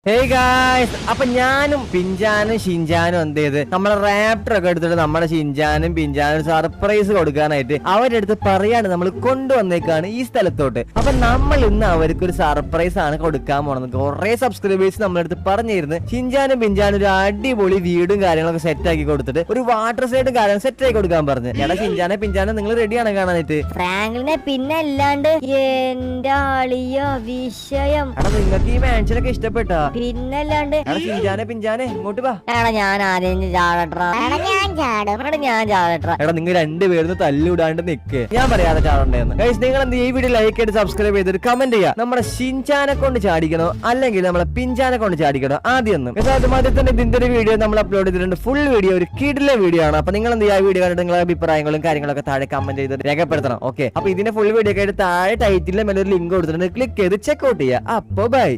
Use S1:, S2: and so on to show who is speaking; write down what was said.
S1: Hey guys, അപ്പൊ ഞാനും പിഞ്ചാനും ഷിൻജാനും എന്ത് ചെയ്ത് നമ്മളെ റാപ്റ്റർ ഒക്കെ എടുത്തിട്ട് നമ്മുടെ ഷിൻജാനും പിഞ്ചാനും സർപ്രൈസ് കൊടുക്കാനായിട്ട് അവരുടെ അടുത്ത് പറയാണ് നമ്മൾ കൊണ്ടുവന്നേക്കാണ് ഈ സ്ഥലത്തോട്ട്. അപ്പൊ നമ്മൾ ഇന്ന് അവർക്ക് ഒരു സർപ്രൈസ് ആണ് കൊടുക്കാൻ പോണത്. കുറെ സബ്സ്ക്രൈബേഴ്സ് നമ്മുടെ അടുത്ത് പറഞ്ഞിരുന്നു ഷിൻജാനും പിഞ്ചാനും ഒരു അടിപൊളി വീടും കാര്യങ്ങളൊക്കെ സെറ്റ് ആക്കി കൊടുത്തിട്ട് ഒരു വാട്ടർ സൈഡും കാര്യങ്ങളും സെറ്റ് ആക്കി കൊടുക്കാൻ പറഞ്ഞു. എടാ ഷിൻജാനെ പിഞ്ചാനെ നിങ്ങൾ റെഡിയാണ് കാണാനായിട്ട്?
S2: ഫ്രാങ്ക്ലിനെ പിന്നെ അല്ലാണ്ട് എന്റെ ആളിയ വിഷയം.
S1: എടാ നിങ്ങൾക്ക് ഈ മാൻഷനൊക്കെ ഇഷ്ടപ്പെട്ടാ?
S2: പിന്നല്ലാണ്ട്
S1: ഷിൻജാനെ പിഞ്ചാനെ ഇങ്ങോട്ട് വാ.
S2: ഞാൻ ആദ്യം ചാടട്ടാ. ഞാൻ ചാടട്ടാ.
S1: എടാ നിങ്ങൾ രണ്ടുപേരും തല്ലിവിടാണ്ട് നിക്ക്, ഞാൻ പറയാതെ ചാടണ്ടേന്ന്. നിങ്ങൾ എന്ത് ഈ വീഡിയോ ലൈക്ക് ചെയ്ത് സബ്സ്ക്രൈബ് ചെയ്തിട്ട് കമന്റ് ചെയ്യുക. നമ്മുടെ ഷിൻചാനെ കൊണ്ട് ചാടിക്കണോ അല്ലെങ്കിൽ നമ്മളെ പിഞ്ചാനെ കൊണ്ട് ചാടിക്കണോ ആദ്യം ഒന്നും. ആദ്യം തന്നെ ഇതിന്റെ ഒരു വീഡിയോ നമ്മൾ അപ്ലോഡ് ചെയ്തിട്ടുണ്ട്. ഫുൾ വീഡിയോ ഒരു കിടിലെ വീഡിയോ ആണ്. അപ്പൊ നിങ്ങൾ എന്ത് ചെയ്യുക, വീഡിയോ കണ്ടിട്ട് നിങ്ങളുടെ അഭിപ്രായങ്ങളും കാര്യങ്ങളൊക്കെ താഴെ കമന്റ് ചെയ്ത് രേഖപ്പെടുത്തണം. ഓക്കെ, അപ്പൊ ഇതിന്റെ ഫുൾ വീഡിയോ ഒക്കെ ആയിട്ട് താഴെ ടൈറ്റിലെ മേലെ ഒരു ലിങ്ക് കൊടുത്തിട്ടുണ്ട്. ക്ലിക്ക് ചെയ്ത് ചെക്ക് ഔട്ട് ചെയ്യുക. അപ്പൊ ബൈ.